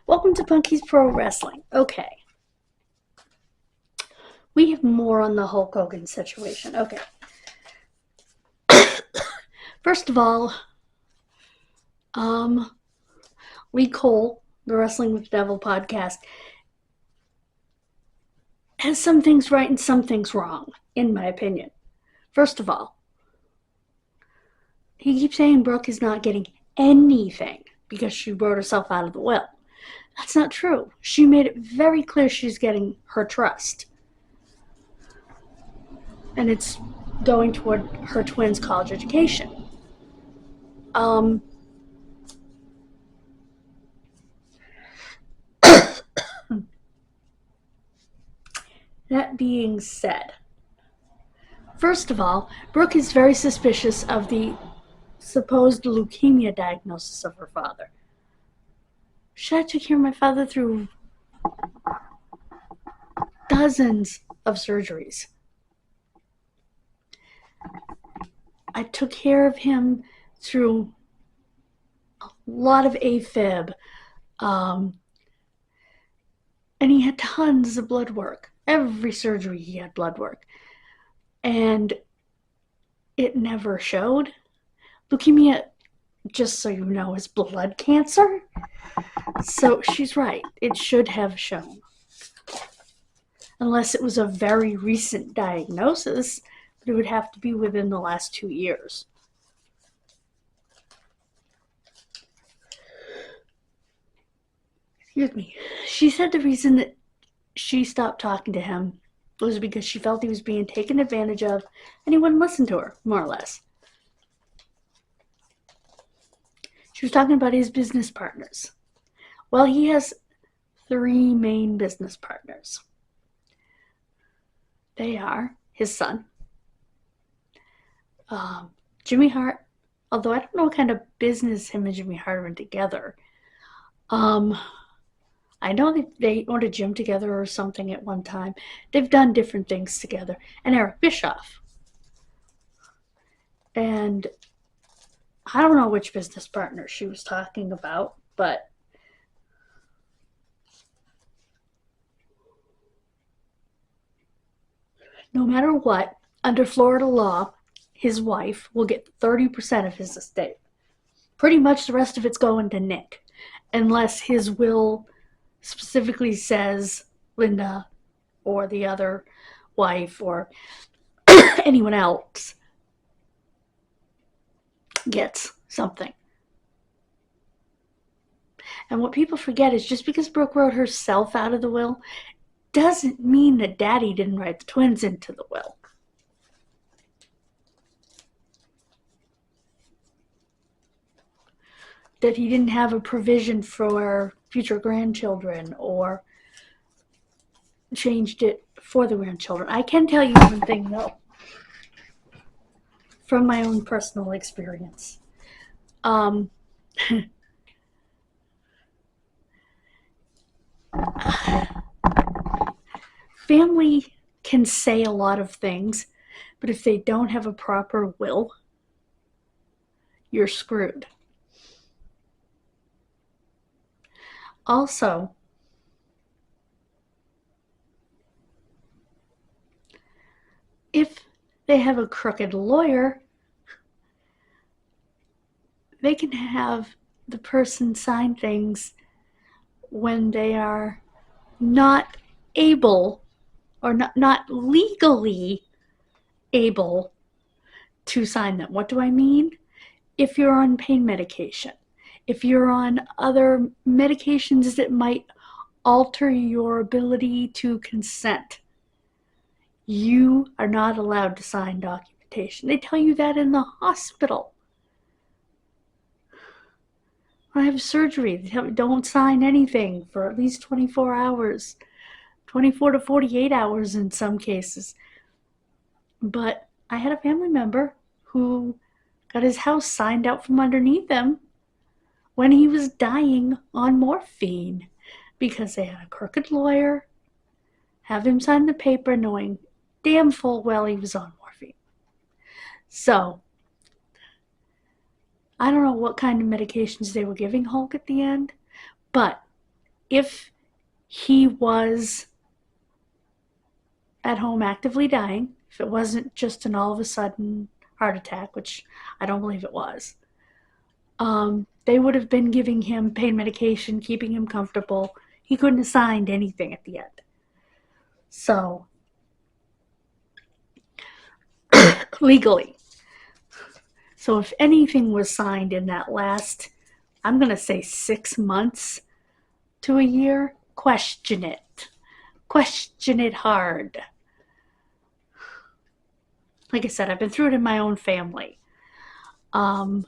Welcome to Punky's Pro Wrestling. Okay. We have more on the Hulk Hogan situation. Okay. First of all, Lee Cole, the Wrestling with the Devil podcast, has some things right and some things wrong, in my opinion. First of all, he keeps saying Brooke is not getting anything because she wrote herself out of the will. That's not true. She made it very clear she's getting her trust. And it's going toward her twins' college education. That being said, first of all, Brooke is very suspicious of the supposed leukemia diagnosis of her father. I took care of my father through dozens of surgeries. I took care of him through a lot of AFib, and he had tons of blood work. Every surgery he had blood work, and it never showed. Leukemia, just so you know, is blood cancer. So she's right. It should have shown. Unless it was a very recent diagnosis, but it would have to be within the last 2 years. Excuse me. She said the reason that she stopped talking to him was because she felt he was being taken advantage of and he wouldn't listen to her, more or less. She was talking about his business partners. Well, he has 3 main business partners. They are his son, Jimmy Hart, although I don't know what kind of business him and Jimmy Hart are in together. I know they owned a gym together or something at one time. They've done different things together. And Eric Bischoff. And I don't know which business partner she was talking about, but no matter what, under Florida law, his wife will get 30% of his estate. Pretty much the rest of it's going to Nick, unless his will specifically says Linda or the other wife or anyone else gets something. And what people forget is just because Brooke wrote herself out of the will doesn't mean that Daddy didn't write the twins into the will. That he didn't have a provision for future grandchildren or changed it for the grandchildren. I can tell you one thing, though, from my own personal experience. Family can say a lot of things, but if they don't have a proper will, you're screwed. Also, if they have a crooked lawyer, they can have the person sign things when they are not able or not legally able to sign them. What do I mean? If you're on pain medication, if you're on other medications that might alter your ability to consent, you are not allowed to sign documentation. They tell you that in the hospital. I have surgery. Don't sign anything for at least 24 hours, 24 to 48 hours in some cases. But I had a family member who got his house signed out from underneath him when he was dying on morphine because they had a crooked lawyer have him sign the paper knowing damn full well he was on morphine. So, I don't know what kind of medications they were giving Hulk at the end, but if he was at home actively dying, if it wasn't just an all of a sudden heart attack, which I don't believe it was, they would have been giving him pain medication, keeping him comfortable. He couldn't have signed anything at the end. So, legally. So if anything was signed in that last, I'm going to say 6 months to a year, question it. Question it hard. Like I said, I've been through it in my own family. I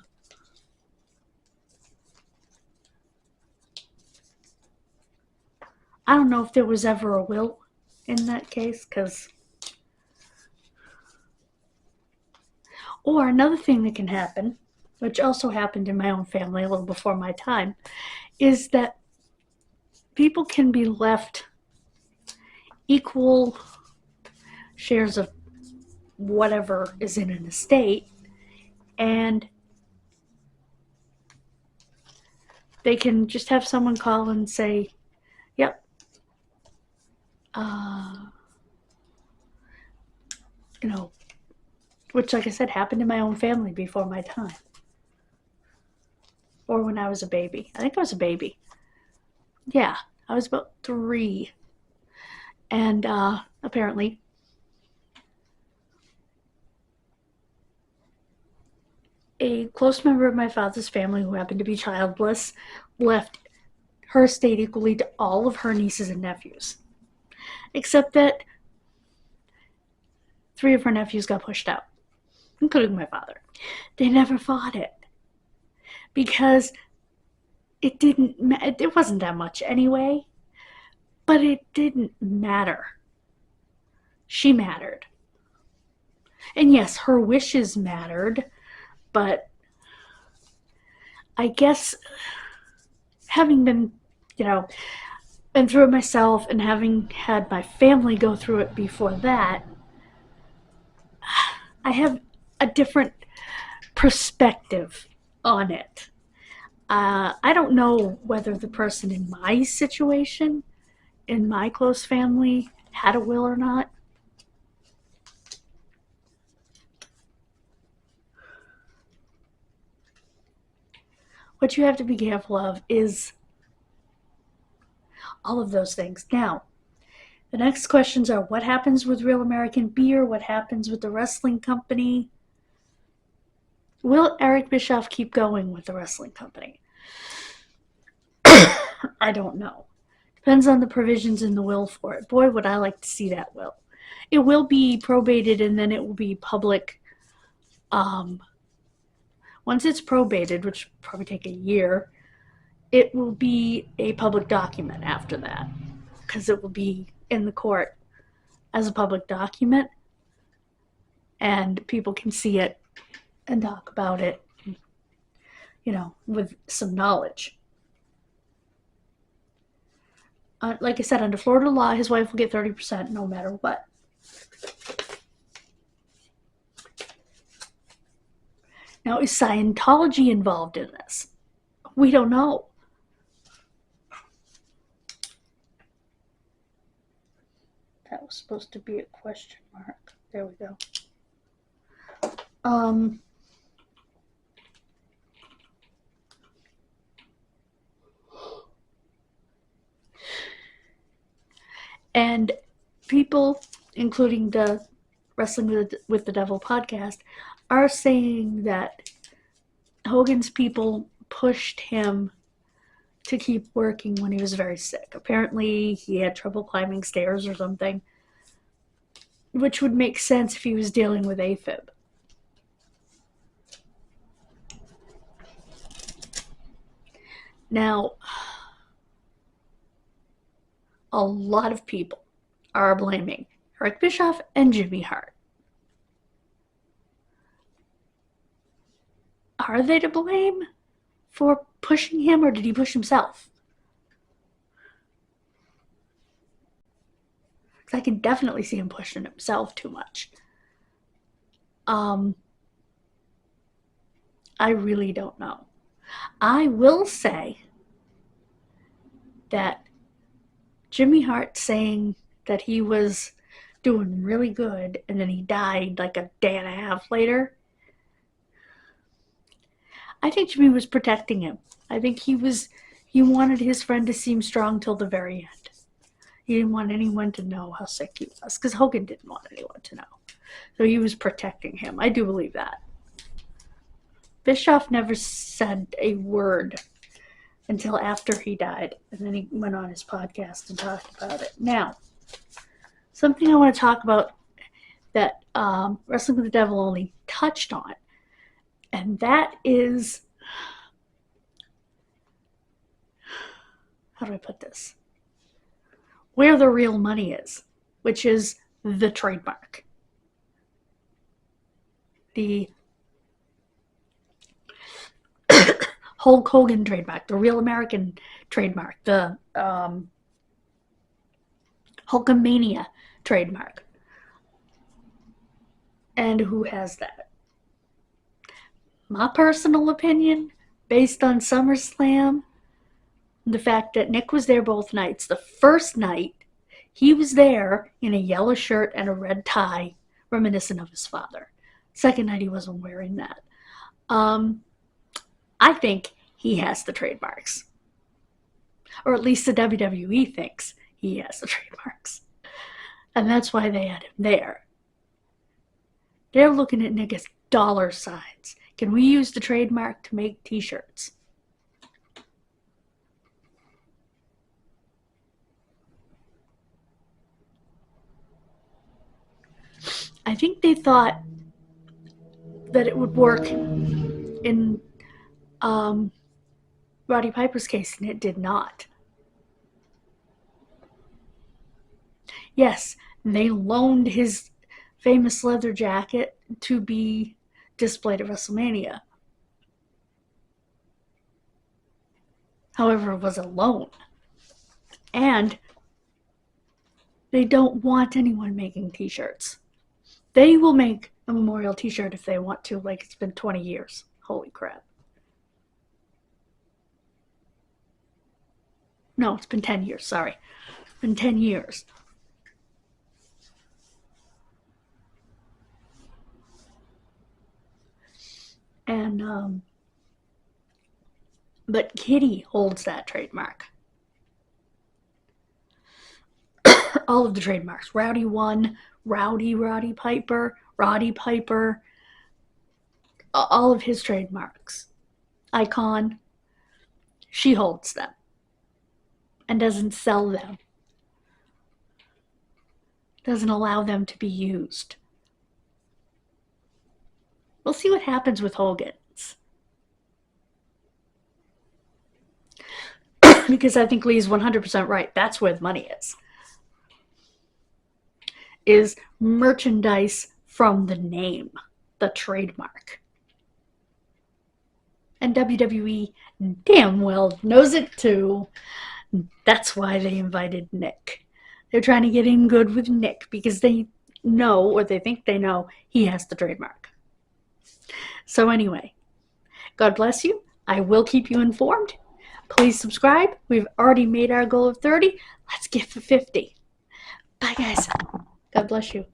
don't know if there was ever a will in that case, because... Or another thing that can happen, which also happened in my own family a little before my time, is that people can be left equal shares of whatever is in an estate, and they can just have someone call and say, yep, which, like I said, happened in my own family before my time. Or when I was a baby. I think I was a baby. Yeah, I was about 3. And apparently a close member of my father's family who happened to be childless left her estate equally to all of her nieces and nephews. Except that 3 of her nephews got pushed out, including my father. They never fought it because it wasn't that much anyway, but it didn't matter. She mattered. And yes, her wishes mattered, but I guess having been through it myself and having had my family go through it before that, I have a different perspective on it. I don't know whether the person in my situation, in my close family, had a will or not. What you have to be careful of is all of those things. Now, the next questions are, what happens with Real American Beer? What happens with the wrestling company? Will Eric Bischoff keep going with the wrestling company? I don't know. Depends on the provisions in the will for it. Boy, would I like to see that will. It will be probated and then it will be public. Once it's probated, which will probably take a year, it will be a public document after that, because it will be in the court as a public document, and people can see it and talk about it, with some knowledge. Like I said, under Florida law, his wife will get 30% no matter what. Now, is Scientology involved in this? We don't know. That was supposed to be a question mark. There we go. And people, including the Wrestling with the Devil podcast, are saying that Hogan's people pushed him to keep working when he was very sick. Apparently, he had trouble climbing stairs or something, which would make sense if he was dealing with AFib. Now, a lot of people are blaming Eric Bischoff and Jimmy Hart. Are they to blame for pushing him, or did he push himself? Because I can definitely see him pushing himself too much. I really don't know. I will say that Jimmy Hart saying that he was doing really good and then he died like a day and a half later, I think Jimmy was protecting him. I think he wanted his friend to seem strong till the very end. He didn't want anyone to know how sick he was, because Hogan didn't want anyone to know. So he was protecting him. I do believe that. Bischoff never said a word until after he died, and then he went on his podcast and talked about it. Now, something I want to talk about that Wrestling with the Devil only touched on, and that is, how do I put this? Where the real money is, which is the trademark. The Hulk Hogan trademark, the Real American trademark, the Hulkamania trademark. And who has that? My personal opinion, based on SummerSlam, the fact that Nick was there both nights. The first night, he was there in a yellow shirt and a red tie, reminiscent of his father. Second night, he wasn't wearing that. I think he has the trademarks. Or at least the WWE thinks he has the trademarks. And that's why they had him there. They're looking at Nick as dollar signs. Can we use the trademark to make t-shirts? I think they thought that it would work in Roddy Piper's case, and it did not. Yes, they loaned his famous leather jacket to be displayed at WrestleMania. However, it was a loan. And they don't want anyone making t-shirts. They will make a memorial t-shirt if they want to, like it's been 20 years. Holy crap. No, it's been 10 years, sorry. It's been 10 years. And, but Kitty holds that trademark. All of the trademarks. Rowdy 1, Roddy Piper, all of his trademarks. Icon, she holds them and doesn't sell them. Doesn't allow them to be used. We'll see what happens with Hogan's. Because I think Lee's 100% right. That's where the money is merchandise from the name, the trademark. And WWE damn well knows it too. That's why they invited Nick. They're trying to get in good with Nick because they know, or they think they know, he has the trademark. So anyway, God bless you. I will keep you informed. Please subscribe. We've already made our goal of 30. Let's get for 50. Bye, guys. God bless you.